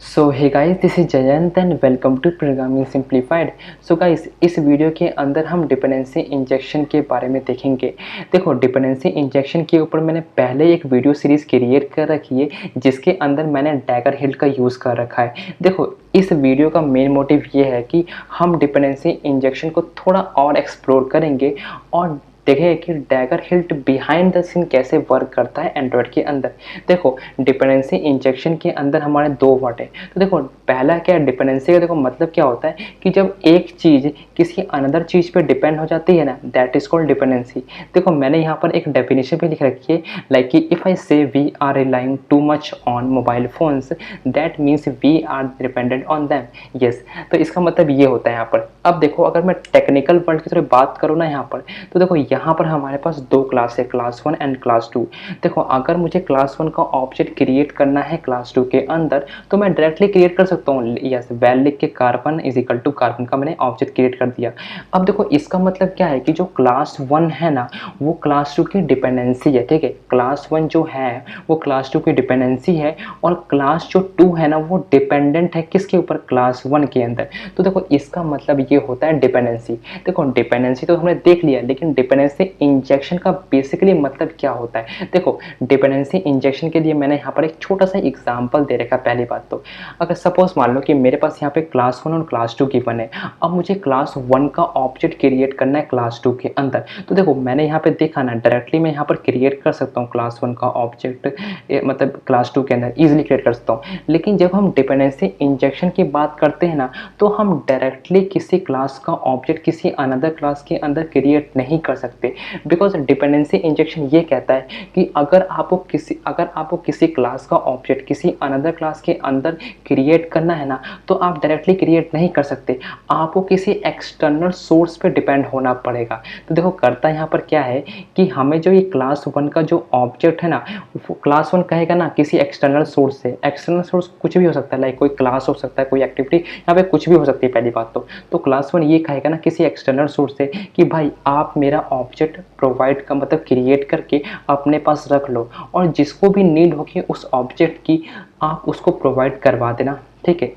So hey guys, this is Jayant and welcome to programming simplified. So guys, इस video के अंदर हम dependency injection के बारे में देखेंगे। देखो, डिपेंडेंसी इंजेक्शन के ऊपर मैंने पहले एक वीडियो सीरीज क्रिएट कर रखी है जिसके अंदर मैंने डैगर हिल का यूज़ कर रखा है। देखो, इस वीडियो का मेन मोटिव ये है कि हम डिपेंडेंसी इंजेक्शन को थोड़ा और एक्सप्लोर करेंगे और देखें कि dagger hilt behind the scene कैसे वर्क करता है एंड्रॉयड के अंदर। देखो, डिपेंडेंसी इंजेक्शन के अंदर हमारे दो वर्ड है। तो देखो, पहला क्या है डिपेंडेंसी का, देखो मतलब क्या होता है कि जब एक चीज़ किसी अनदर चीज़ पे डिपेंड हो जाती है ना, दैट इज कॉल्ड डिपेंडेंसी। देखो, मैंने यहाँ पर एक डेफिनेशन भी लिख रखी है, लाइक कि if I say we are relying too much on mobile phones that means we are dependent on them. Yes, तो इसका मतलब ये होता है यहाँ पर। अब देखो, अगर मैं टेक्निकल वर्ल्ड की थोड़ी बात करूँ ना यहाँ पर, तो देखो यहाँ पर हमारे पास दो क्लास है, क्लास 1 एंड क्लास 2। देखो, अगर मुझे क्लास 1 का ऑब्जेक्ट क्रिएट करना है क्लास 2 के अंदर तो मैं डायरेक्टली क्रिएट कर सकता हूँ। यस, वैल लिख के carbon is equal to carbon का मैंने ऑब्जेक्ट क्रिएट कर दिया। अब देखो, इसका मतलब क्या है कि जो क्लास 1 है ना, वो क्लास 2 की डिपेंडेंसी है। ठीक है, क्लास 1 जो है वो क्लास 2 की डिपेंडेंसी है और क्लास जो 2 है ना वो डिपेंडेंट है किसके ऊपर, क्लास 1 के अंदर। तो देखो, इसका मतलब ये होता है डिपेंडेंसी। देखो, डिपेंडेंसी तो हमने देख लिया, लेकिन डिपेंडेंसी इंजेक्शन का बेसिकली मतलब क्या होता है। देखो, डिपेंडेंसी इंजेक्शन के लिए मैंने यहाँ पर एक छोटा सा एग्जांपल दे रखा है। पहली बात तो, अगर सपोज मान लो कि मेरे पास यहाँ पे क्लास 1 और क्लास 2 गिवन है, अब मुझे क्लास 1 का ऑब्जेक्ट क्रिएट करना है क्लास 2 के अंदर। तो देखो, मैंने यहाँ पे देखा ना, डायरेक्टली मैं यहाँ पर क्रिएट कर सकता हूँ क्लास 1 का ऑब्जेक्ट, मतलब क्लास 2 के अंदर ईजिली क्रिएट कर सकता हूँ। लेकिन जब हम डिपेंडेंसी इंजेक्शन की बात करते हैं ना, तो हम डायरेक्टली किसी क्लास का ऑब्जेक्ट किसी अनदर क्लास के अंदर क्रिएट नहीं कर सकते। बिकॉज डिपेंडेंसी इंजेक्शन ये कहता है कि अगर आपको किसी क्लास का ऑब्जेक्ट किसी अनदर क्लास के अंदर क्रिएट करना है ना, तो आप डायरेक्टली क्रिएट नहीं कर सकते, आपको किसी एक्सटर्नल सोर्स पे डिपेंड होना पड़ेगा। तो देखो, करता यहाँ पर क्या है कि हमें जो ये क्लास 1 का जो ऑब्जेक्ट है ना, क्लास 1 कहेगा ना किसी एक्सटर्नल सोर्स से। एक्सटर्नल सोर्स कुछ भी हो सकता है, लाइक कोई क्लास हो सकता है, कोई एक्टिविटी, यहाँ पे कुछ भी हो सकती है पहली बात तो क्लास 1 ये कहेगा ना किसी एक्सटर्नल सोर्स से कि भाई आप मेरा ऑब्जेक्ट प्रोवाइड का मतलब क्रिएट करके अपने पास रख लो, और जिसको भी नीड होगी उस ऑब्जेक्ट की आप उसको प्रोवाइड करवा देना। ठीक है,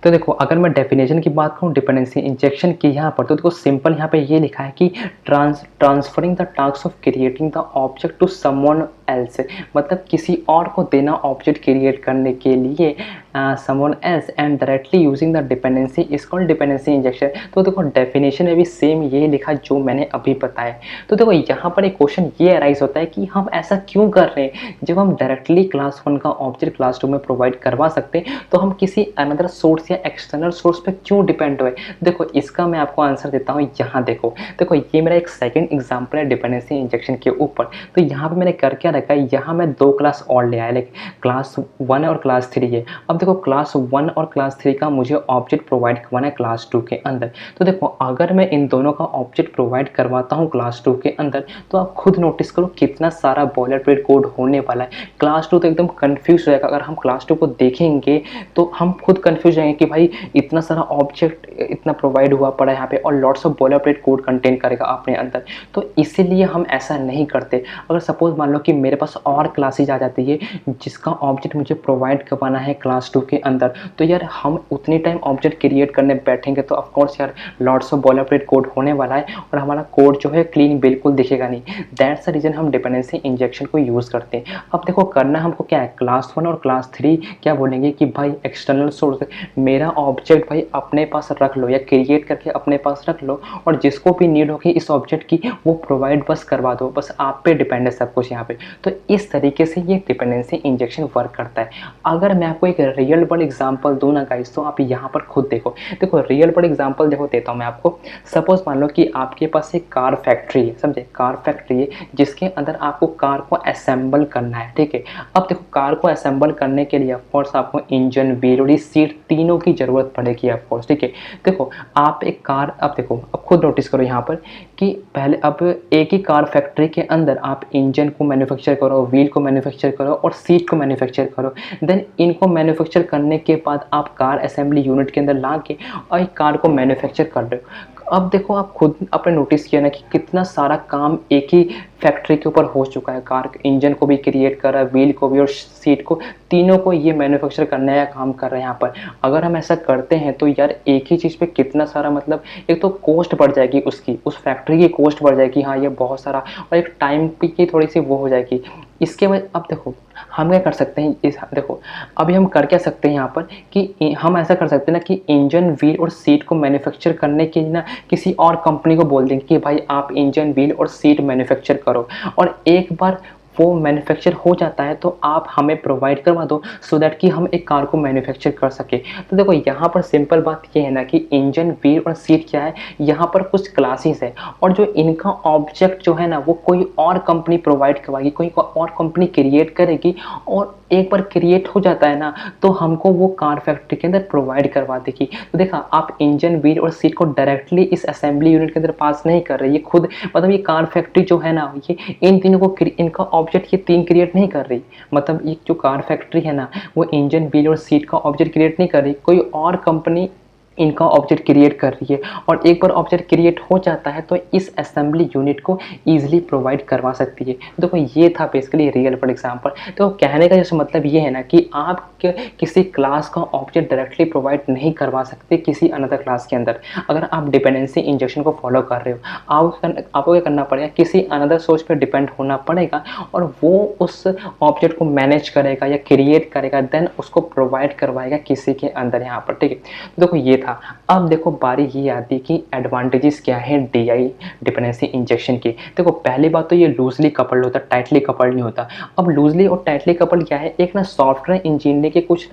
तो देखो, अगर मैं डेफिनेशन की बात करूँ डिपेंडेंसी इंजेक्शन की यहाँ पर, तो देखो सिंपल यहाँ पे ये लिखा है कि transferring the task of creating the object to someone else, मतलब किसी और को देना ऑब्जेक्ट क्रिएट करने के लिए someone else and directly using the dependency is called dependency injection. तो देखो, डेफिनेशन में भी सेम ये लिखा जो मैंने अभी बताया। तो देखो, यहाँ पर एक क्वेश्चन ये अराइज होता है कि हम ऐसा क्यों कर रहे हैं, जब हम डायरेक्टली क्लास 1 का ऑब्जेक्ट क्लास 2 में प्रोवाइड करवा सकते हैं तो हम किसी अनदर सोर्स या एक्सटर्नल सोर्स पे क्यों डिपेंड हुए। देखो, इसका मैं आपको आंसर देता हूँ। यहाँ देखो ये मेरा एक सेकंड एग्जांपल है डिपेंडेंसी इंजेक्शन के ऊपर। तो यहाँ पे मैंने कर क्या रखा है, यहाँ मैं दो क्लास और ले आया, लाइक क्लास 1 और क्लास 3 है। अब देखो, क्लास 1 और क्लास 3 का मुझे ऑब्जेक्ट प्रोवाइड करवाना है क्लास 2 के अंदर। तो देखो, अगर मैं इन दोनों का ऑब्जेक्ट प्रोवाइड करवाता हूँ क्लास 2 के अंदर, तो आप खुद नोटिस करो कितना सारा बॉयलरप्लेट कोड होने वाला है। क्लास 2 तो एकदम कंफ्यूज रहेगा। अगर हम क्लास 2 को देखेंगे तो हम खुद कंफ्यूज रहेंगे कि भाई इतना सारा ऑब्जेक्ट इतना प्रोवाइड हुआ पड़ा है यहाँ पे, और lots of boilerplate code contain करेगा अपने अंदर। तो इसीलिए हम ऐसा नहीं करते। अगर सपोज मान लो कि मेरे पास और क्लासेज आ जाती है जिसका ऑब्जेक्ट मुझे प्रोवाइड करवाना है क्लास 2 के अंदर, तो यार हम उतनी टाइम ऑब्जेक्ट क्रिएट करने बैठेंगे तो ऑफकोर्स यार लॉट्स ऑफ बॉयलरप्लेट कोड होने वाला है और हमारा कोड जो है क्लीन बिल्कुल दिखेगा नहीं। दैट्स द रीजन हम डिपेंडेंसी इंजेक्शन को यूज़ करते हैं। अब देखो, करना हमको क्या है, क्लास 1 और क्लास 3 क्या बोलेंगे कि भाई एक्सटर्नल सोर्स मेरा ऑब्जेक्ट भाई अपने पास रख लो या क्रिएट करके अपने पास रख लो, और जिसको भी नीड होगी इस ऑब्जेक्ट की वो प्रोवाइड बस करवा दो, बस आप पे डिपेंड है सब कुछ यहाँ पे। तो इस तरीके से ये डिपेंडेंसी इंजेक्शन वर्क करता है। अगर मैं आपको एक रियल वर्ल्ड एग्जांपल दूँ ना गाइस, तो आप यहाँ पर खुद देखो रियल वर्ल्ड एग्जांपल देखो देता हूँ मैं आपको। सपोज मान लो कि आपके पास एक कार फैक्ट्री है, समझे, कार फैक्ट्री है जिसके अंदर आपको कार को असेंबल करना है। ठीक है, अब देखो, कार को असेंबल करने के लिए ऑफकोर्स आपको इंजन, व्हील और सीट तीनों की जरूरत पड़ेगी ऑफकोर्स। ठीक है, देखो आप एक कार, अब देखो अब खुद नोटिस करो यहाँ पर कि पहले अब एक ही कार फैक्ट्री के अंदर आप इंजन को मैन्युफैक्चर करो, व्हील को मैन्युफैक्चर करो और सीट को मैन्युफैक्चर करो। देन इनको मैन्युफैक्चर करने के बाद आप कार असेंबली यूनिट के अंदर ला के और एक कार को मैन्युफैक्चर कर रहे हो। अब देखो आप खुद आपने नोटिस किया ना कि कितना सारा काम एक ही फैक्ट्री के ऊपर हो चुका है। कार इंजन को भी क्रिएट कर रहा है, व्हील को भी और सीट को, तीनों को ये मैन्युफैक्चर करने का काम कर रहे हैं यहाँ पर। अगर हम ऐसा करते हैं तो यार एक ही चीज़ पे कितना सारा मतलब, एक तो कॉस्ट बढ़ जाएगी उसकी, उस फैक्ट्री की कॉस्ट बढ़ जाएगी, हाँ ये बहुत सारा, और एक टाइम की थोड़ी सी वो हो जाएगी। इसके वजह अब देखो हम क्या कर सकते हैं, इस देखो अभी हम कर क्या सकते हैं यहाँ पर कि हम ऐसा कर सकते हैं ना कि इंजन, व्हील और सीट को मैन्युफैक्चर करने के लिए ना किसी और कंपनी को बोल देंगे कि भाई आप इंजन, व्हील और सीट मैन्युफैक्चर करो, और एक बार वो मैन्युफैक्चर हो जाता है तो आप हमें प्रोवाइड करवा दो, सो दैट कि हम एक कार को मैन्युफैक्चर कर सके। तो देखो यहाँ पर सिंपल बात ये है ना कि इंजन, व्हील और सीट क्या है, यहाँ पर कुछ क्लासेस है, और जो इनका ऑब्जेक्ट जो है ना वो कोई और कंपनी प्रोवाइड करवाएगी, कोई और कंपनी क्रिएट करेगी, और एक बार क्रिएट हो जाता है ना तो हमको वो कार फैक्ट्री के अंदर प्रोवाइड करवा देगी। तो देखा आप इंजन, व्हील और सीट को डायरेक्टली इस असेंबली यूनिट के अंदर पास नहीं कर रहे, ये खुद मतलब ये कार फैक्ट्री जो है ना ये इन तीनों को इनका ऑब्जेक्ट ये तीन क्रिएट नहीं कर रही। मतलब ये जो कार फैक्ट्री है ना वो इंजन, व्हील और सीट का ऑब्जेक्ट क्रिएट नहीं कर रही, कोई और कंपनी इनका ऑब्जेक्ट क्रिएट कर रही है, और एक बार ऑब्जेक्ट क्रिएट हो जाता है तो इस असेंबली यूनिट को ईजिली प्रोवाइड करवा सकती है। देखो ये था बेसिकली रियल वर्ल्ड एग्जांपल। तो कहने का जैसे मतलब ये है ना कि आप किसी क्लास का ऑब्जेक्ट डायरेक्टली प्रोवाइड नहीं करवा सकते किसी अनदर क्लास के अंदर। अगर आप डिपेंडेंसी इंजेक्शन को फॉलो कर रहे हो, आपको क्या करना पड़ेगा, किसी अनदर सोर्स पर डिपेंड होना पड़ेगा, और वो उस ऑब्जेक्ट को मैनेज करेगा या क्रिएट करेगा, देन उसको प्रोवाइड करवाएगा किसी के अंदर यहाँ पर। ठीक है, तो देखो ये था। अब देखो बारी ये आती है कि एडवांटेजेस क्या है डीआई, डिपेंडेंसी इंजेक्शन की। देखो पहली बात तो ये लूजली कपल्ड होता है, टाइटली कपल्ड नहीं होता। अब लूजली और टाइटली कपल्ड क्या है, एक ना सॉफ्टवेयर इंजीनियरिंग के कुछ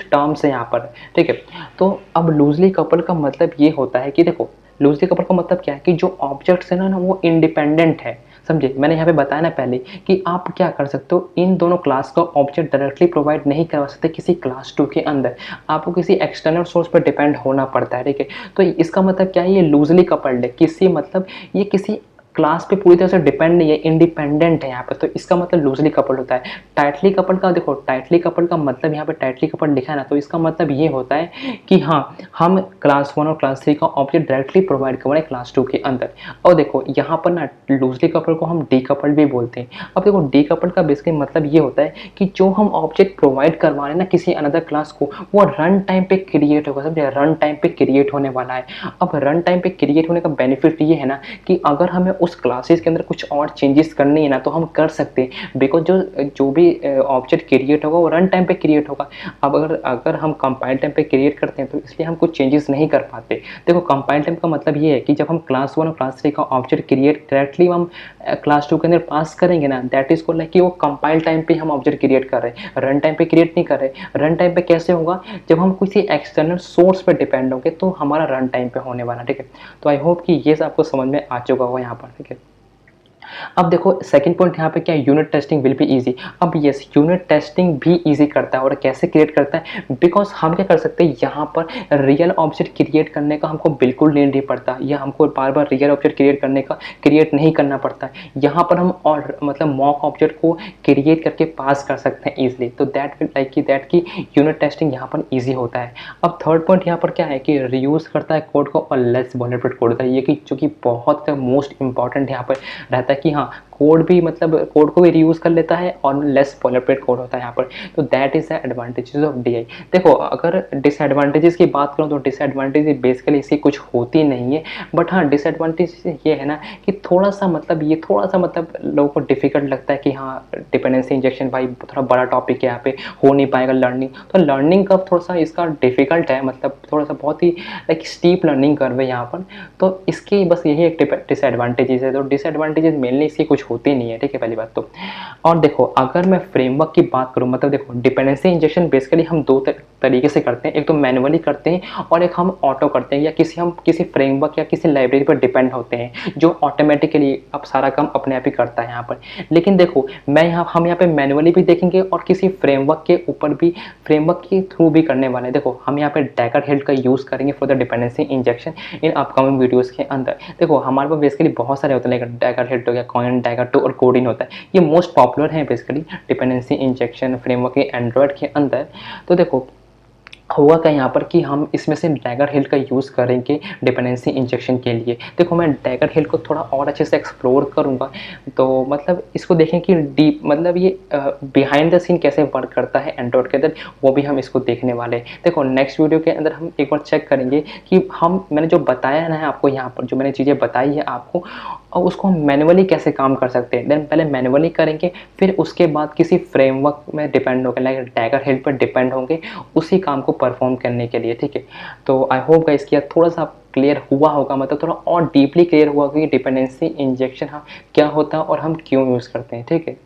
टर्म्स हैं यहाँ पर। ठीक है, तो अब लूजली कपल्ड का मतलब ये होता है कि देखो लूजली कपल्ड का मतलब क्या है कि जो ऑब्जेक्ट्स है ना वो इंडिपेंडेंट है। समझे, मैंने यहाँ पे बताया ना पहले कि आप क्या कर सकते हो, इन दोनों क्लास का ऑब्जेक्ट डायरेक्टली प्रोवाइड नहीं करवा सकते किसी क्लास 2 के अंदर, आपको किसी एक्सटर्नल सोर्स पर डिपेंड होना पड़ता है। ठीक है, तो इसका मतलब क्या है, ये लूजली कपल्ड है, किसी मतलब ये किसी क्लास पे पूरी तरह से डिपेंड नहीं है, इंडिपेंडेंट है यहाँ पे, तो इसका मतलब लूजली कपल्ड होता है। टाइटली कपल्ड का देखो, टाइटली कपल्ड का मतलब यहाँ पे टाइटली कपल्ड लिखा है ना, तो इसका मतलब ये होता है कि हाँ हम क्लास 1 और क्लास 3 का ऑब्जेक्ट डायरेक्टली प्रोवाइड कर रहे हैं क्लास 2 के अंदर। और देखो यहाँ पर ना लूजली कपल्ड को हम डीकपल्ड भी बोलते हैं। अब देखो डीकपल्ड का बेसिकली मतलब ये होता है कि जो हम ऑब्जेक्ट प्रोवाइड करवा रहे हैं ना किसी अनदर क्लास को, वो रन टाइम पे क्रिएट होगा। समझे, रन टाइम पे क्रिएट होने वाला है। अब रन टाइम पे क्रिएट होने का बेनिफिट ये है ना कि अगर हमें उस क्लासेस के अंदर कुछ और चेंजेस करनी है ना तो हम कर सकते हैं, बिकॉज जो भी ऑब्जेक्ट क्रिएट होगा वो रन टाइम पे क्रिएट होगा। अब अगर हम कंपाइल टाइम पे क्रिएट करते हैं तो इसलिए हम कुछ चेंजेस नहीं कर पाते। देखो कंपाइल टाइम का मतलब ये है कि जब हम क्लास 1 और क्लास 3 का ऑब्जेक्ट क्रिएट डायरेक्टली हम क्लास 2 के अंदर पास करेंगे ना, दैट इज कॉल्ड लाइक कि वो कंपाइल टाइम पे हम ऑब्जेक्ट क्रिएट कर रहे हैं, रन टाइम पे क्रिएट नहीं कर रहे। रन टाइम पे कैसे होगा, जब हम किसी एक्सटर्नल सोर्स पे डिपेंड होंगे तो हमारा रन टाइम पे होने वाला। ठीक है, तो आई होप कि ये आपको समझ में आ चुका होगा यहाँ पर। ठीक है, अब देखो सेकंड पॉइंट यहाँ पे क्या है, unit testing will be easy. अब यस यूनिट टेस्टिंग भी इजी करता है, और कैसे क्रिएट करता है, बिकॉज हम क्या कर सकते हैं यहाँ पर रियल ऑब्जेक्ट क्रिएट करने का हमको बिल्कुल नहीं पड़ता, या हमको बार बार रियल ऑब्जेक्ट क्रिएट नहीं करना पड़ता है। यहाँ पर हम और मतलब मॉक ऑब्जेक्ट को क्रिएट करके पास कर सकते हैं ईजिली, तो दैट की यूनिट टेस्टिंग यहाँ पर ईजी होता है। अब थर्ड पॉइंट यहाँ पर क्या है कि रीयूज करता है कोड को और लेस वल्नरेबल कोड होता है, ये कि जो कि बहुत मोस्ट इंपॉर्टेंट यहाँ पर रहता है कि हाँ कोड भी मतलब कोड को भी रीयूज़ कर लेता है और लेस बॉयलरप्लेट कोड होता है यहाँ पर। तो that is the advantages of DI. देखो अगर डिसएडवांटेजेस की बात करूँ तो डिसएडवांटेज बेसिकली इसकी कुछ होती नहीं है, बट हाँ डिसएडवांटेज ये है ना कि थोड़ा सा मतलब लोगों को डिफिकल्ट लगता है कि हाँ डिपेंडेंसी इंजेक्शन भाई थोड़ा बड़ा टॉपिक है, यहाँ पे हो नहीं पाएगा लर्निंग। तो लर्निंग कर्व थोड़ा सा इसका डिफिकल्ट है, मतलब थोड़ा सा बहुत ही लाइक स्टीप लर्निंग कर्व है यहाँ पर। तो इसकी बस यही एक डिसएडवांटेजेस है, तो डिसएडवांटेजेस मेनली इसकी कुछ होती नहीं है। ठीक है, पहली बात तो। और देखो अगर मैं फ्रेमवर्क की बात करूँ, मतलब देखो डिपेंडेंसी इंजेक्शन बेसिकली हम दो तरीके से करते हैं, एक तो मैनुअली करते हैं और एक हम ऑटो करते हैं, या किसी फ्रेमवर्क या किसी लाइब्रेरी पर डिपेंड होते हैं जो ऑटोमेटिकली अब सारा काम अपने आप ही करता है यहाँ पर। लेकिन देखो हम यहाँ पे मैनुअली भी देखेंगे और किसी फ्रेमवर्क के ऊपर भी, फ्रेमवर्क के थ्रू भी करने वाले हैं। देखो हम यहाँ पे डैगर हेल्ड का यूज़ करेंगे for the dependency injection in upcoming videos के अंदर। देखो हमारे पास बेसिकली बहुत सारे होते हैं, डैगर हेल्ड हो गया, कॉइन, डैगर 2 और कोडिन होता है, ये मोस्ट पॉपुलर है बेसिकली डिपेंडेंसी इंजेक्शन फ्रेमवर्क के एंड्रॉयड के अंदर। तो देखो होगा क्या यहाँ पर कि हम इसमें से डैगर हिल का यूज़ करेंगे डिपेंडेंसी इंजेक्शन के लिए। देखो मैं डैगर हिल को थोड़ा और अच्छे से एक्सप्लोर करूँगा, तो मतलब इसको देखें कि डीप मतलब ये बिहाइंड द सीन कैसे वर्क करता है एंड्रॉइड के अंदर, वो भी हम इसको देखने वाले हैं। देखो नेक्स्ट वीडियो के अंदर हम एक बार चेक करेंगे कि मैंने जो बताया ना है आपको, यहाँ पर जो मैंने चीज़ें बताई है आपको, और उसको हम मैनुअली कैसे काम कर सकते हैं। देन पहले मैनुअली करेंगे, फिर उसके बाद किसी फ्रेमवर्क में डिपेंड होकर लाइक डैगर हिल पर डिपेंड होंगे उसी काम को परफॉर्म करने के लिए, ठीक है। तो आई होप गाइस कि थोड़ा सा क्लियर हुआ होगा, मतलब थोड़ा और डीपली क्लियर हुआ होगा कि डिपेंडेंसी इंजेक्शन हम क्या होता है और हम क्यों यूज़ करते हैं, ठीक है।